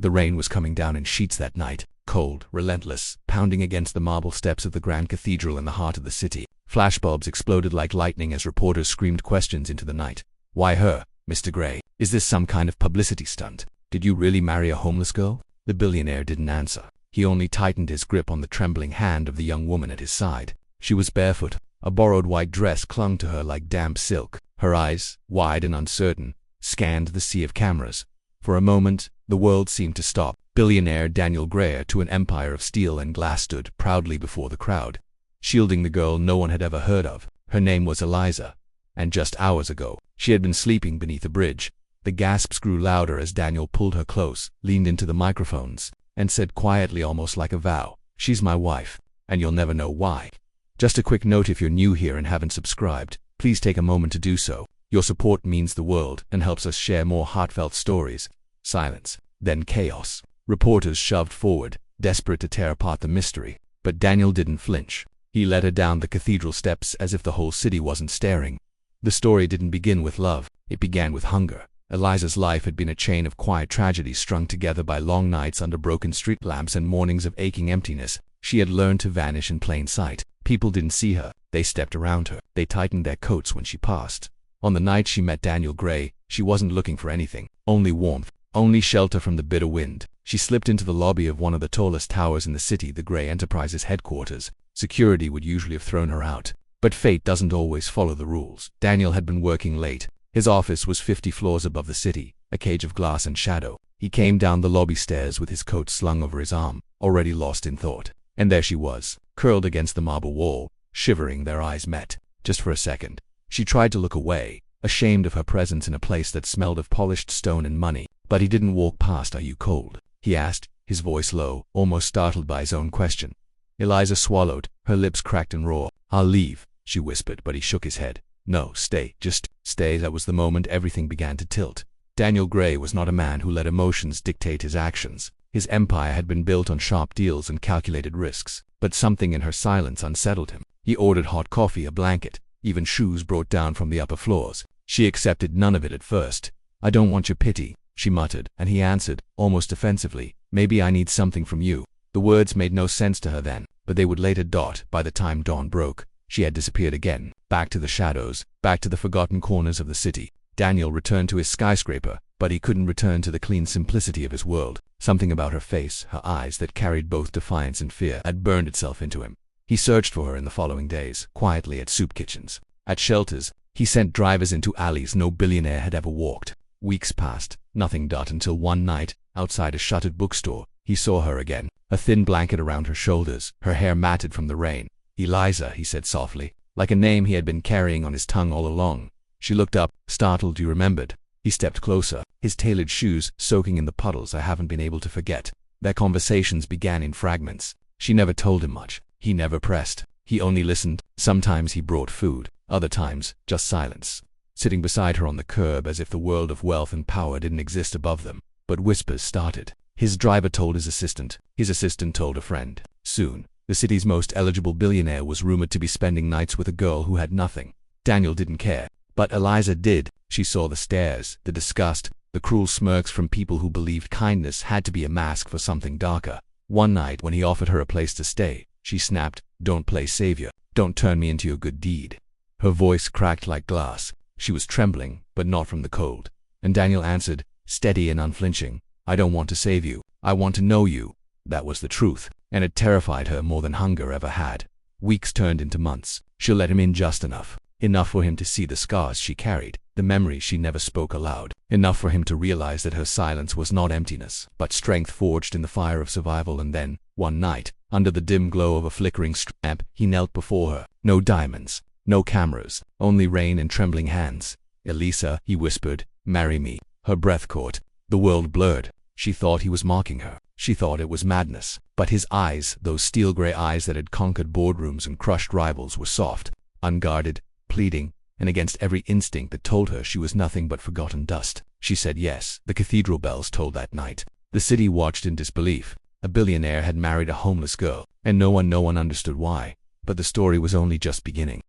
The rain was coming down in sheets that night, cold, relentless, pounding against the marble steps of the Grand Cathedral in the heart of the city. Flashbulbs exploded like lightning as reporters screamed questions into the night. Why her, Mr. Gray? Is this some kind of publicity stunt? Did you really marry a homeless girl? The billionaire didn't answer. He only tightened his grip on the trembling hand of the young woman at his side. She was barefoot. A borrowed white dress clung to her like damp silk. Her eyes, wide and uncertain, scanned the sea of cameras. For a moment, the world seemed to stop. Billionaire Daniel Gray, to an empire of steel and glass, stood proudly before the crowd, shielding the girl no one had ever heard of. Her name was Eliza, and just hours ago, she had been sleeping beneath a bridge. The gasps grew louder as Daniel pulled her close, leaned into the microphones, and said quietly, almost like a vow, "She's my wife, and you'll never know why." Just a quick note: if you're new here and haven't subscribed, please take a moment to do so. Your support means the world and helps us share more heartfelt stories. Silence, then chaos. Reporters shoved forward, desperate to tear apart the mystery. But Daniel didn't flinch. He led her down the cathedral steps as if the whole city wasn't staring. The story didn't begin with love. It began with hunger. Eliza's life had been a chain of quiet tragedies strung together by long nights under broken street lamps and mornings of aching emptiness. She had learned to vanish in plain sight. People didn't see her. They stepped around her. They tightened their coats when she passed. On the night she met Daniel Gray, she wasn't looking for anything. Only warmth. Only shelter from the bitter wind. She slipped into the lobby of one of the tallest towers in the city, the Gray Enterprises headquarters. Security would usually have thrown her out. But fate doesn't always follow the rules. Daniel had been working late. His office was 50 floors above the city, a cage of glass and shadow. He came down the lobby stairs with his coat slung over his arm, already lost in thought. And there she was, curled against the marble wall, shivering. Their eyes met. Just for a second. She tried to look away, ashamed of her presence in a place that smelled of polished stone and money. But he didn't walk past. "Are you cold?" he asked, his voice low, almost startled by his own question. Eliza swallowed, her lips cracked and raw. "I'll leave," she whispered, but he shook his head. "No, stay, just stay." That was the moment everything began to tilt. Daniel Gray was not a man who let emotions dictate his actions. His empire had been built on sharp deals and calculated risks. But something in her silence unsettled him. He ordered hot coffee, a blanket, even shoes brought down from the upper floors. She accepted none of it at first. "I don't want your pity," she muttered, and he answered, almost offensively, "Maybe I need something from you." The words made no sense to her then, but they would later. By the time dawn broke, she had disappeared again, back to the shadows, back to the forgotten corners of the city. Daniel returned to his skyscraper, but he couldn't return to the clean simplicity of his world. Something about her face, her eyes that carried both defiance and fear, had burned itself into him. He searched for her in the following days, quietly at soup kitchens, at shelters. He sent drivers into alleys no billionaire had ever walked. Weeks passed, nothing. Until one night, outside a shuttered bookstore, he saw her again, a thin blanket around her shoulders, her hair matted from the rain. "Eliza," he said softly, like a name he had been carrying on his tongue all along. She looked up, startled. "You remembered?" He stepped closer, his tailored shoes soaking in the puddles. "I haven't been able to forget." Their conversations began in fragments. She never told him much. He never pressed. He only listened. Sometimes he brought food, other times just silence, sitting beside her on the curb as if the world of wealth and power didn't exist above them. But whispers started. His driver told his assistant told a friend. Soon, the city's most eligible billionaire was rumored to be spending nights with a girl who had nothing. Daniel didn't care. But Eliza did. She saw the stares, the disgust, the cruel smirks from people who believed kindness had to be a mask for something darker. One night, when he offered her a place to stay, she snapped, "Don't play savior. Don't turn me into your good deed." Her voice cracked like glass. She was trembling, but not from the cold. And Daniel answered, steady and unflinching, "I don't want to save you. I want to know you." That was the truth, and it terrified her more than hunger ever had. Weeks turned into months. She let him in just enough. Enough for him to see the scars she carried, the memories she never spoke aloud. Enough for him to realize that her silence was not emptiness, but strength forged in the fire of survival. And then, one night, under the dim glow of a flickering lamp, he knelt before her. No diamonds, no cameras, only rain and trembling hands. "Eliza," he whispered, "marry me." Her breath caught. The world blurred. She thought he was mocking her. She thought it was madness. But his eyes, those steel-gray eyes that had conquered boardrooms and crushed rivals, were soft, unguarded, pleading, and against every instinct that told her she was nothing but forgotten dust. She said yes. The cathedral bells tolled that night. The city watched in disbelief. A billionaire had married a homeless girl, and no one understood why. But the story was only just beginning.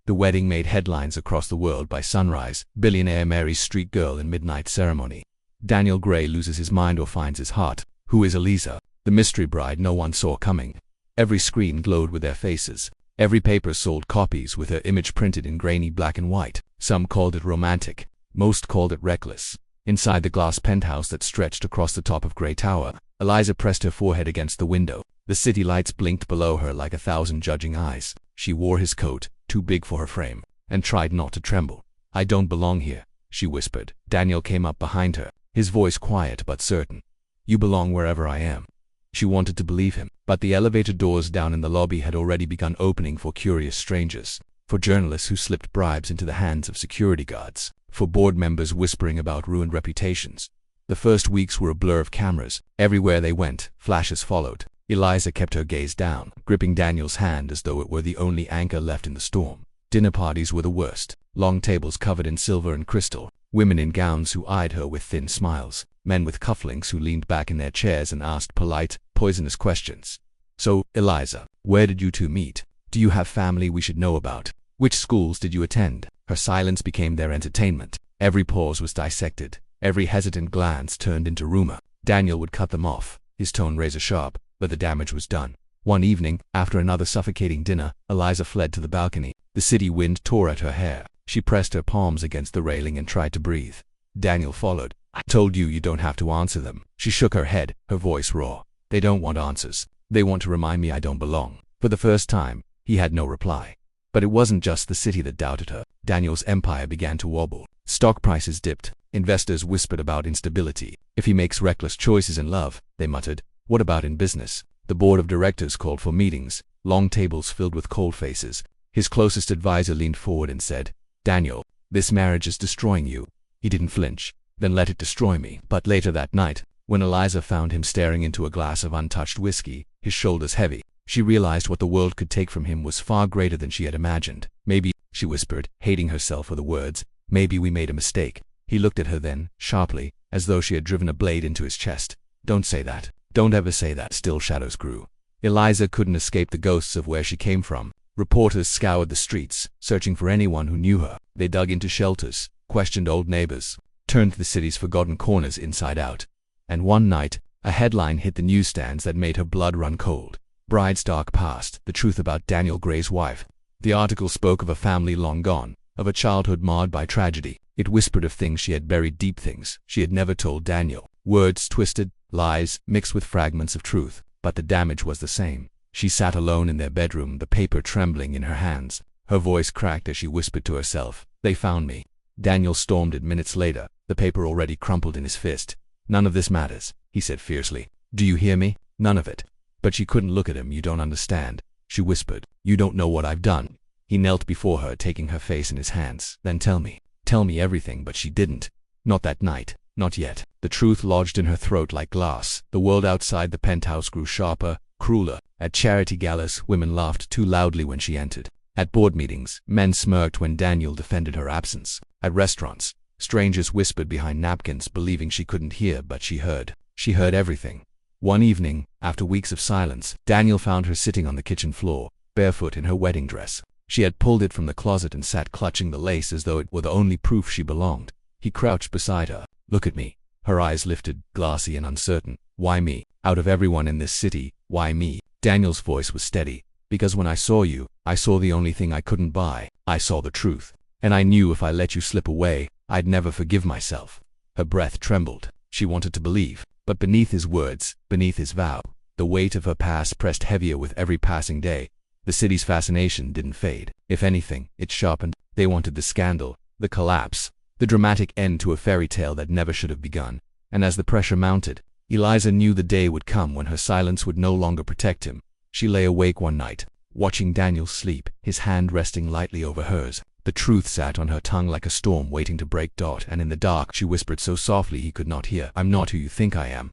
The wedding made headlines across the world by sunrise. Billionaire marries street girl in midnight ceremony. Daniel Gray loses his mind or finds his heart. Who is Eliza, the mystery bride no one saw coming? Every screen glowed with their faces. Every paper sold copies with her image printed in grainy black and white. Some called it romantic. Most called it reckless. Inside the glass penthouse that stretched across the top of Gray Tower, Eliza pressed her forehead against the window. The city lights blinked below her like 1,000 judging eyes. She wore his coat, too big for her frame, and tried not to tremble. "I don't belong here," she whispered. Daniel came up behind her, his voice quiet but certain. "You belong wherever I am." She wanted to believe him, but the elevator doors down in the lobby had already begun opening for curious strangers, for journalists who slipped bribes into the hands of security guards, for board members whispering about ruined reputations. The first weeks were a blur of cameras. Everywhere they went, flashes followed. Eliza kept her gaze down, gripping Daniel's hand as though it were the only anchor left in the storm. Dinner parties were the worst. Long tables covered in silver and crystal, women in gowns who eyed her with thin smiles, men with cufflinks who leaned back in their chairs and asked polite, poisonous questions. "So, Eliza, where did you two meet? Do you have family we should know about? Which schools did you attend?" Her silence became their entertainment. Every pause was dissected. Every hesitant glance turned into rumor. Daniel would cut them off, his tone razor sharp, but the damage was done. One evening, after another suffocating dinner, Eliza fled to the balcony. The city wind tore at her hair. She pressed her palms against the railing and tried to breathe. Daniel followed. "I told you you don't have to answer them." She shook her head, her voice raw. "They don't want answers. They want to remind me I don't belong." For the first time, he had no reply. But it wasn't just the city that doubted her. Daniel's empire began to wobble. Stock prices dipped. Investors whispered about instability. "If he makes reckless choices in love," they muttered, "what about in business?" The board of directors called for meetings, long tables filled with cold faces. His closest advisor leaned forward and said, "Daniel, this marriage is destroying you." He didn't flinch. "Then let it destroy me." But later that night, when Eliza found him staring into a glass of untouched whiskey, his shoulders heavy, she realized what the world could take from him was far greater than she had imagined. "Maybe," she whispered, hating herself for the words, "maybe we made a mistake." He looked at her then, sharply, as though she had driven a blade into his chest. "Don't say that. Don't ever say that." Still shadows grew. Eliza couldn't escape the ghosts of where she came from. Reporters scoured the streets, searching for anyone who knew her. They dug into shelters, questioned old neighbors, turned the city's forgotten corners inside out. And one night, a headline hit the newsstands that made her blood run cold. "Bride's dark past, the truth about Daniel Gray's wife." The article spoke of a family long gone, of a childhood marred by tragedy. It whispered of things she had buried, deep things she had never told Daniel. Words twisted, lies mixed with fragments of truth. But the damage was the same. She sat alone in their bedroom, the paper trembling in her hands. Her voice cracked as she whispered to herself, "They found me." Daniel stormed it minutes later, the paper already crumpled in his fist. "None of this matters," he said fiercely. "Do you hear me? None of it." But she couldn't look at him. "You don't understand," she whispered. "You don't know what I've done." He knelt before her, taking her face in his hands. "Then tell me everything." But she didn't. Not that night. Not yet. The truth lodged in her throat like glass. The world outside the penthouse grew sharper, crueler. At charity galas, women laughed too loudly when she entered. At board meetings, men smirked when Daniel defended her absence. At restaurants, strangers whispered behind napkins, believing she couldn't hear, but she heard. She heard everything. One evening, after weeks of silence, Daniel found her sitting on the kitchen floor, barefoot in her wedding dress. She had pulled it from the closet and sat clutching the lace as though it were the only proof she belonged. He crouched beside her. "Look at me." Her eyes lifted, glassy and uncertain. "Why me? Out of everyone in this city, why me?" Daniel's voice was steady. "Because when I saw you, I saw the only thing I couldn't buy. I saw the truth. And I knew if I let you slip away, I'd never forgive myself." Her breath trembled. She wanted to believe. But beneath his words, beneath his vow, the weight of her past pressed heavier with every passing day. The city's fascination didn't fade. If anything, it sharpened. They wanted the scandal, the collapse, the dramatic end to a fairy tale that never should have begun. And as the pressure mounted, Eliza knew the day would come when her silence would no longer protect him. She lay awake one night, watching Daniel sleep, his hand resting lightly over hers. The truth sat on her tongue like a storm waiting to break. And in the dark, she whispered so softly he could not hear, "I'm not who you think I am."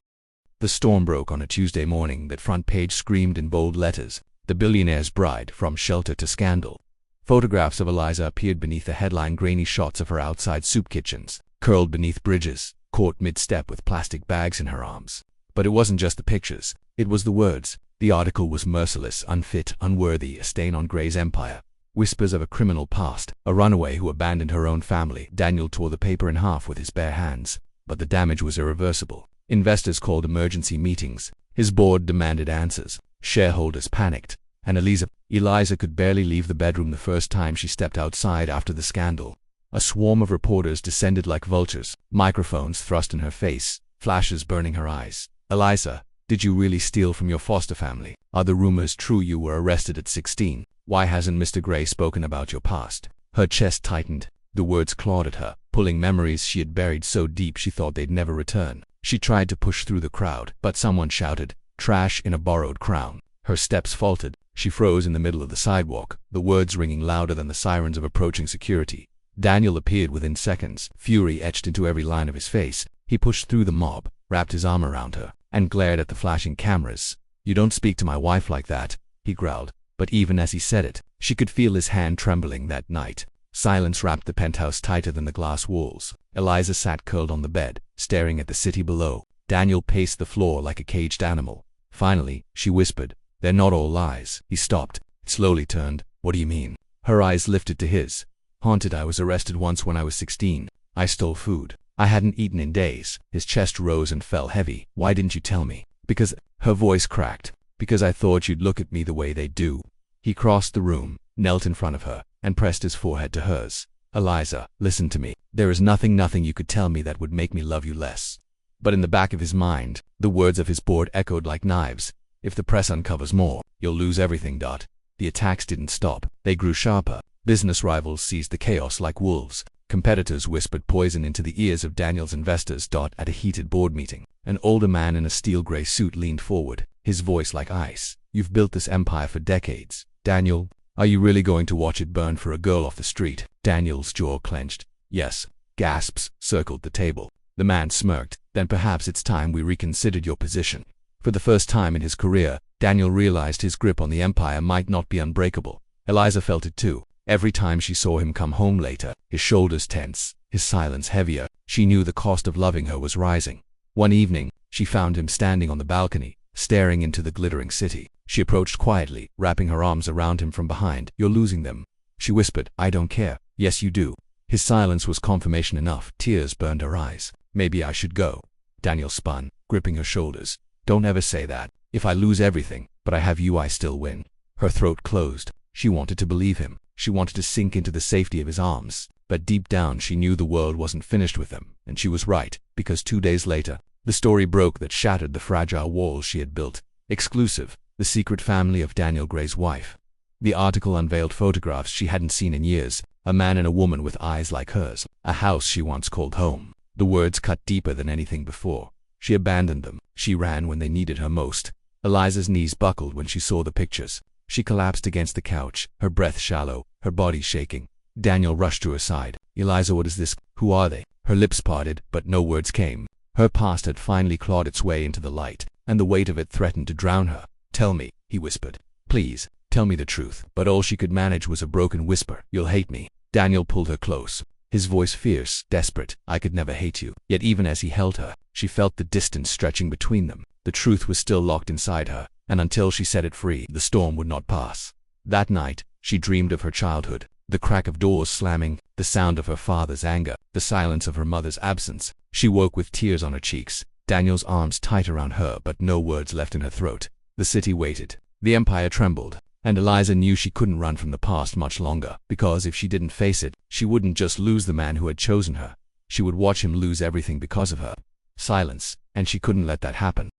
The storm broke on a Tuesday morning. That front page screamed in bold letters, "The Billionaire's Bride, from Shelter to Scandal." Photographs of Eliza appeared beneath the headline, grainy shots of her outside soup kitchens, curled beneath bridges, caught mid-step with plastic bags in her arms. But it wasn't just the pictures, it was the words. The article was merciless, unfit, unworthy, a stain on Gray's empire. Whispers of a criminal past, a runaway who abandoned her own family. Daniel tore the paper in half with his bare hands. but the damage was irreversible. Investors called emergency meetings. His board demanded answers. Shareholders panicked. And Eliza could barely leave the bedroom the first time she stepped outside after the scandal. A swarm of reporters descended like vultures, microphones thrust in her face, flashes burning her eyes. Eliza, did you really steal from your foster family? Are the rumors true you were arrested at 16? Why hasn't Mr. Gray spoken about your past? Her chest tightened. The words clawed at her, pulling memories she had buried so deep she thought they'd never return. She tried to push through the crowd, but someone shouted, "Trash in a borrowed crown." Her steps faltered. She froze in the middle of the sidewalk, the words ringing louder than the sirens of approaching security. Daniel appeared within seconds, fury etched into every line of his face. He pushed through the mob, wrapped his arm around her, and glared at the flashing cameras. "You don't speak to my wife like that," he growled. But even as he said it, she could feel his hand trembling that night. Silence wrapped the penthouse tighter than the glass walls. Eliza sat curled on the bed, staring at the city below. Daniel paced the floor like a caged animal. Finally, she whispered, "They're not all lies." He stopped, slowly turned. "What do you mean?" Her eyes lifted to his. "Haunted. I was arrested once when I was 16. I stole food. I hadn't eaten in days." His chest rose and fell heavy. "Why didn't you tell me?" "Because," her voice cracked, "because I thought you'd look at me the way they do." He crossed the room, knelt in front of her, and pressed his forehead to hers. "Eliza, listen to me. There is nothing you could tell me that would make me love you less." But in the back of his mind, the words of his board echoed like knives. "If the press uncovers more, you'll lose everything." The attacks didn't stop. They grew sharper. Business rivals seized the chaos like wolves. Competitors whispered poison into the ears of Daniel's investors. At a heated board meeting, an older man in a steel-gray suit leaned forward, his voice like ice. "You've built this empire for decades. Daniel, are you really going to watch it burn for a girl off the street?" Daniel's jaw clenched. "Yes." Gasps circled the table. The man smirked. "Then perhaps it's time we reconsidered your position." For the first time in his career, Daniel realized his grip on the empire might not be unbreakable. Eliza felt it too. Every time she saw him come home later, his shoulders tense, his silence heavier, she knew the cost of loving her was rising. One evening, she found him standing on the balcony, staring into the glittering city. She approached quietly, wrapping her arms around him from behind. "You're losing them," she whispered. "I don't care." "Yes, you do." His silence was confirmation enough. Tears burned her eyes. "Maybe I should go." Daniel spun, gripping her shoulders. "Don't ever say that. If I lose everything, but I have you, I still win." Her throat closed. She wanted to believe him. She wanted to sink into the safety of his arms. But deep down she knew the world wasn't finished with them. And she was right, because 2 days later, the story broke that shattered the fragile walls she had built. Exclusive, the secret family of Daniel Gray's wife. The article unveiled photographs she hadn't seen in years, a man and a woman with eyes like hers, a house she once called home. The words cut deeper than anything before. She abandoned them. She ran when they needed her most. Eliza's knees buckled when she saw the pictures. She collapsed against the couch, her breath shallow, her body shaking. Daniel rushed to her side. "Eliza, what is this? Who are they?" Her lips parted, but no words came. Her past had finally clawed its way into the light, and the weight of it threatened to drown her. "Tell me," he whispered. "Please, tell me the truth." But all she could manage was a broken whisper. "You'll hate me." Daniel pulled her close, his voice fierce, desperate. "I could never hate you." Yet even as he held her, she felt the distance stretching between them. The truth was still locked inside her, and until she set it free, the storm would not pass. That night, she dreamed of her childhood, the crack of doors slamming, the sound of her father's anger, the silence of her mother's absence. She woke with tears on her cheeks, Daniel's arms tight around her, but no words left in her throat. The city waited. The empire trembled. And Eliza knew she couldn't run from the past much longer, because if she didn't face it, she wouldn't just lose the man who had chosen her. She would watch him lose everything because of her. Silence, and she couldn't let that happen.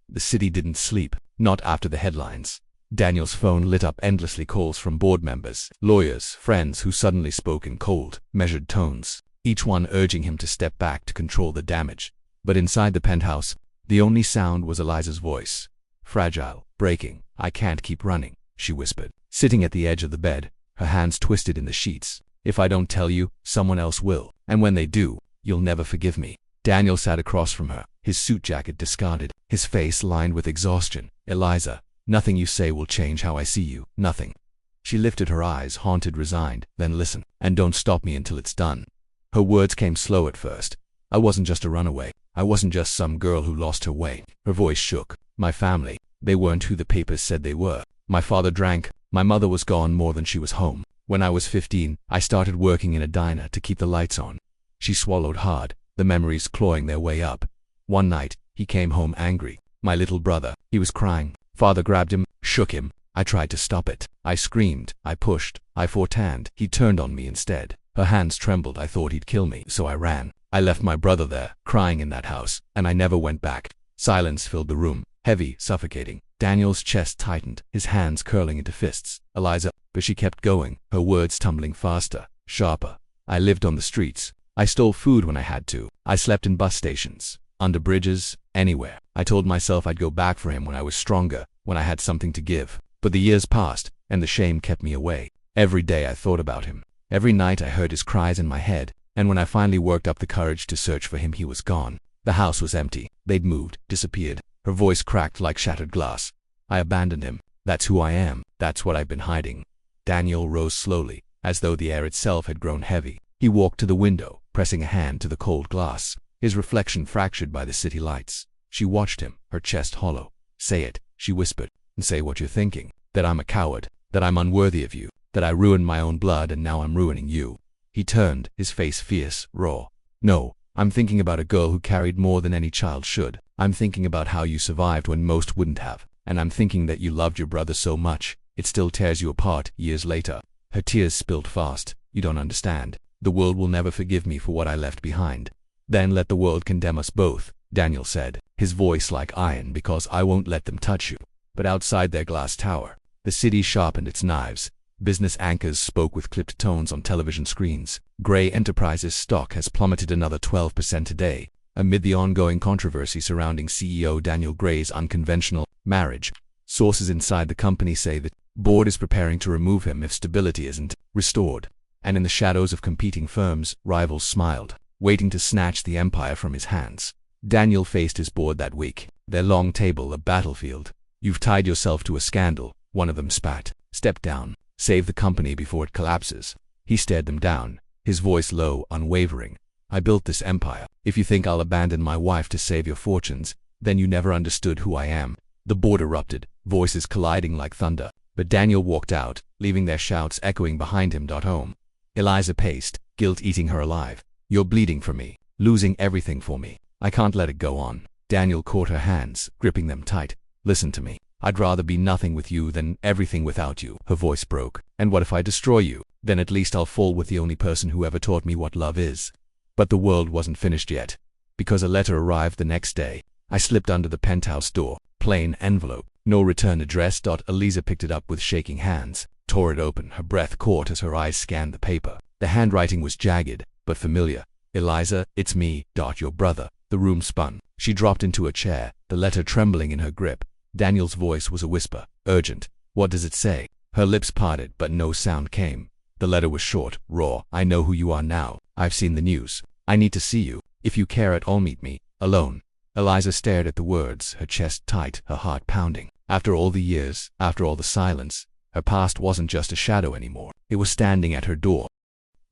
The city didn't sleep, not after the headlines. Daniel's phone lit up endlessly, calls from board members, lawyers, friends who suddenly spoke in cold, measured tones, each one urging him to step back to control the damage. But inside the penthouse, the only sound was Eliza's voice. Fragile, breaking. "I can't keep running," she whispered, sitting at the edge of the bed, her hands twisted in the sheets. "If I don't tell you, someone else will. And when they do, you'll never forgive me." Daniel sat across from her, his suit jacket discarded, his face lined with exhaustion. "Eliza, nothing you say will change how I see you. Nothing." She lifted her eyes, haunted, resigned. "Then listen, and don't stop me until it's done." Her words came slow at first. "I wasn't just a runaway. I wasn't just some girl who lost her way." Her voice shook. "My family, they weren't who the papers said they were. My father drank. My mother was gone more than she was home. When I was 15, I started working in a diner to keep the lights on." She swallowed hard, the memories clawing their way up. One night, he came home angry. My little brother. He was crying. Father grabbed him, shook him. I tried to stop it. I screamed. I pushed. I fought. He turned on me instead. Her hands trembled. I thought he'd kill me, so I ran. I left my brother there, crying in that house, and I never went back. Silence filled the room, heavy, suffocating. Daniel's chest tightened, his hands curling into fists. Eliza, but she kept going, her words tumbling faster, sharper. I lived on the streets. I stole food when I had to. I slept in bus stations, under bridges, anywhere. I told myself I'd go back for him when I was stronger, when I had something to give. But the years passed, and the shame kept me away. Every day I thought about him. Every night I heard his cries in my head, and when I finally worked up the courage to search for him, he was gone. The house was empty. They'd moved, disappeared. Her voice cracked like shattered glass. I abandoned him. That's who I am. That's what I've been hiding. Daniel rose slowly, as though the air itself had grown heavy. He walked to the window, pressing a hand to the cold glass, his reflection fractured by the city lights. She watched him, her chest hollow. Say it, she whispered, and say what you're thinking. That I'm a coward, that I'm unworthy of you, that I ruined my own blood and now I'm ruining you. He turned, his face fierce, raw. No, I'm thinking about a girl who carried more than any child should. I'm thinking about how you survived when most wouldn't have. And I'm thinking that you loved your brother so much, it still tears you apart years later. Her tears spilled fast. You don't understand. The world will never forgive me for what I left behind. Then let the world condemn us both, Daniel said, his voice like iron, because I won't let them touch you. But outside their glass tower, the city sharpened its knives. Business anchors spoke with clipped tones on television screens. Gray Enterprises stock has plummeted another 12% today, amid the ongoing controversy surrounding CEO Daniel Gray's unconventional marriage. Sources inside the company say that board is preparing to remove him if stability isn't restored. And in the shadows of competing firms, rivals smiled, waiting to snatch the empire from his hands. Daniel faced his board that week, their long table a battlefield. You've tied yourself to a scandal, one of them spat. Step down. Save the company before it collapses. He stared them down, his voice low, unwavering. I built this empire. If you think I'll abandon my wife to save your fortunes, then you never understood who I am. The board erupted, voices colliding like thunder. But Daniel walked out, leaving their shouts echoing behind him. Home. Eliza paced, guilt eating her alive. You're bleeding for me, losing everything for me. I can't let it go on. Daniel caught her hands, gripping them tight. Listen to me. I'd rather be nothing with you than everything without you. Her voice broke. And what if I destroy you? Then at least I'll fall with the only person who ever taught me what love is. But the world wasn't finished yet, because a letter arrived the next day. I slipped under the penthouse door. Plain envelope. No return address. Eliza picked it up with shaking hands, tore it open. Her breath caught as her eyes scanned the paper. The handwriting was jagged, but familiar. Eliza, it's me, your brother. The room spun. She dropped into a chair, the letter trembling in her grip. Daniel's voice was a whisper, urgent. What does it say? Her lips parted, but no sound came. The letter was short, raw. I know who you are now. I've seen the news. I need to see you. If you care at all, meet me, alone. Eliza stared at the words, her chest tight, her heart pounding. After all the years, after all the silence, her past wasn't just a shadow anymore. It was standing at her door.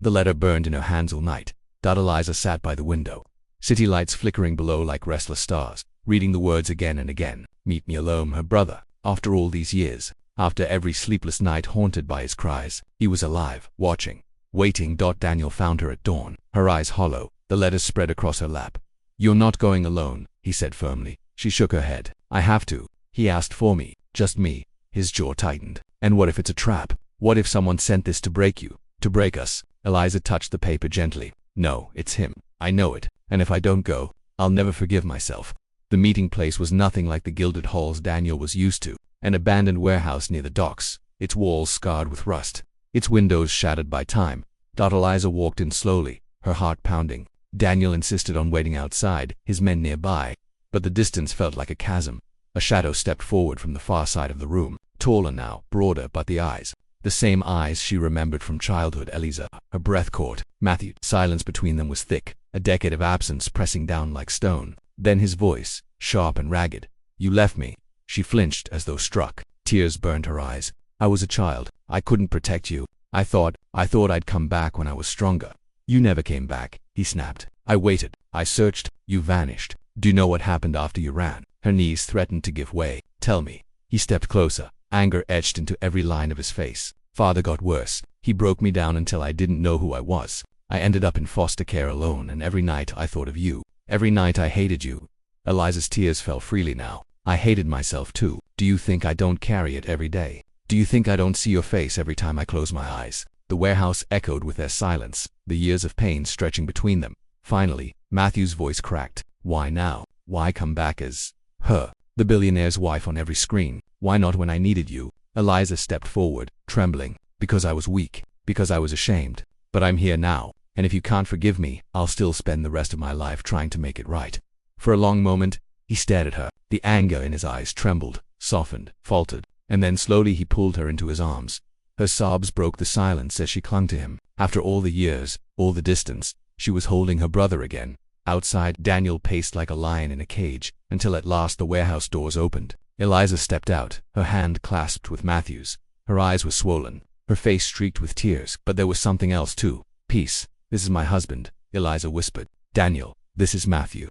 The letter burned in her hands all night. Eliza sat by the window, city lights flickering below like restless stars, reading the words again and again. Meet me alone, her brother. After all these years, after every sleepless night haunted by his cries, he was alive, watching, waiting. Daniel found her at dawn, her eyes hollow, the letters spread across her lap. You're not going alone, he said firmly. She shook her head. I have to. He asked for me, just me. His jaw tightened. And what if it's a trap? What if someone sent this to break you, to break us? Eliza touched the paper gently. No, it's him. I know it. And if I don't go, I'll never forgive myself. The meeting place was nothing like the gilded halls Daniel was used to. An abandoned warehouse near the docks, its walls scarred with rust, its windows shattered by time. Eliza walked in slowly, her heart pounding. Daniel insisted on waiting outside, his men nearby, but the distance felt like a chasm. A shadow stepped forward from the far side of the room, taller now, broader, but the eyes. The same eyes she remembered from childhood. Eliza. Her breath caught. Matthew. Silence between them was thick, a decade of absence pressing down like stone. Then his voice, sharp and ragged. You left me. She flinched as though struck. Tears burned her eyes. I was a child. I couldn't protect you. I thought I'd come back when I was stronger. You never came back, he snapped. I waited. I searched. You vanished. Do you know what happened after you ran? Her knees threatened to give way. Tell me. He stepped closer, anger etched into every line of his face. Father got worse. He broke me down until I didn't know who I was. I ended up in foster care alone, and every night I thought of you. Every night I hated you. Eliza's tears fell freely now. I hated myself too. Do you think I don't carry it every day? Do you think I don't see your face every time I close my eyes? The warehouse echoed with their silence, the years of pain stretching between them. Finally, Matthew's voice cracked. Why now? Why come back as her, the billionaire's wife on every screen? Why not when I needed you? Eliza stepped forward, trembling. Because I was weak. Because I was ashamed. But I'm here now, and if you can't forgive me, I'll still spend the rest of my life trying to make it right. For a long moment, he stared at her. The anger in his eyes trembled, softened, faltered, and then slowly he pulled her into his arms. Her sobs broke the silence as she clung to him. After all the years, all the distance, she was holding her brother again. Outside, Daniel paced like a lion in a cage, until at last the warehouse doors opened. Eliza stepped out, her hand clasped with Matthew's. Her eyes were swollen, her face streaked with tears, but there was something else too. Peace. This is my husband, Eliza whispered. Daniel, this is Matthew.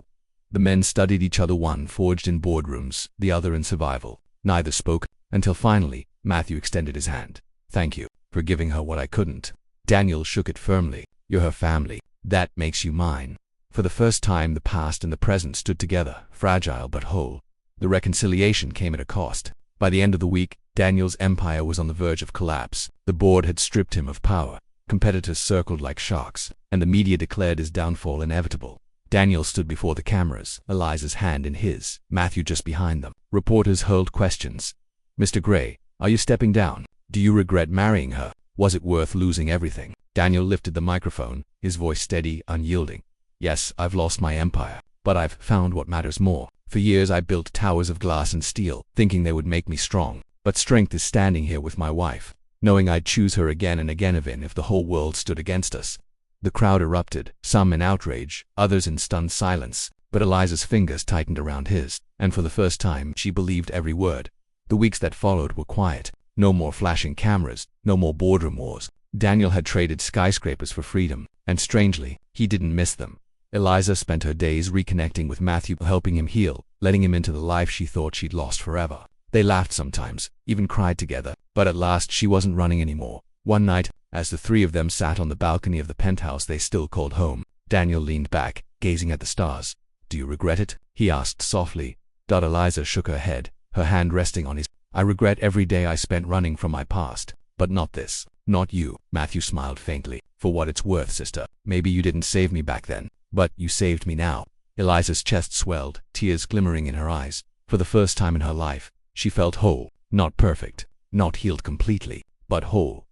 The men studied each other, one forged in boardrooms, the other in survival. Neither spoke, until finally, Matthew extended his hand. Thank you, for giving her what I couldn't. Daniel shook it firmly. You're her family. That makes you mine. For the first time, the past and the present stood together, fragile but whole. The reconciliation came at a cost. By the end of the week, Daniel's empire was on the verge of collapse. The board had stripped him of power. Competitors circled like sharks, and the media declared his downfall inevitable. Daniel stood before the cameras, Eliza's hand in his, Matthew just behind them. Reporters hurled questions. Mr. Gray, are you stepping down? Do you regret marrying her? Was it worth losing everything? Daniel lifted the microphone, his voice steady, unyielding. Yes, I've lost my empire, but I've found what matters more. For years I built towers of glass and steel, thinking they would make me strong. But strength is standing here with my wife, knowing I'd choose her again and again even if the whole world stood against us. The crowd erupted, some in outrage, others in stunned silence, but Eliza's fingers tightened around his, and for the first time she believed every word. The weeks that followed were quiet. No more flashing cameras, no more boardroom wars. Daniel had traded skyscrapers for freedom, and strangely, he didn't miss them. Eliza spent her days reconnecting with Matthew, helping him heal, letting him into the life she thought she'd lost forever. They laughed sometimes, even cried together, but at last she wasn't running anymore. One night, as the three of them sat on the balcony of the penthouse they still called home, Daniel leaned back, gazing at the stars. Do you regret it? He asked softly. Eliza shook her head, her hand resting on his. I regret every day I spent running from my past, but not this. Not you. Matthew smiled faintly. For what it's worth, sister. Maybe you didn't save me back then, but you saved me now. Eliza's chest swelled, tears glimmering in her eyes. For the first time in her life, she felt whole. Not perfect, not healed completely, but whole.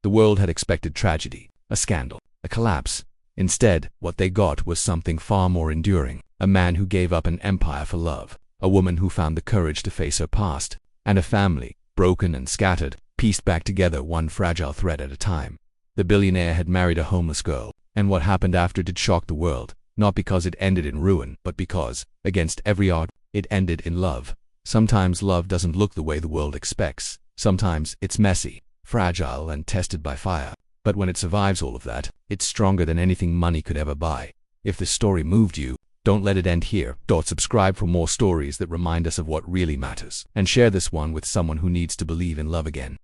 The world had expected tragedy, a scandal, a collapse. Instead, what they got was something far more enduring. A man who gave up an empire for love. A woman who found the courage to face her past. And a family, broken and scattered, pieced back together one fragile thread at a time. The billionaire had married a homeless girl, and what happened after did shock the world, not because it ended in ruin, but because, against every odds, it ended in love. Sometimes love doesn't look the way the world expects. Sometimes it's messy, fragile, and tested by fire. But when it survives all of that, it's stronger than anything money could ever buy. If this story moved you, don't let it end here. Subscribe for more stories that remind us of what really matters. And share this one with someone who needs to believe in love again.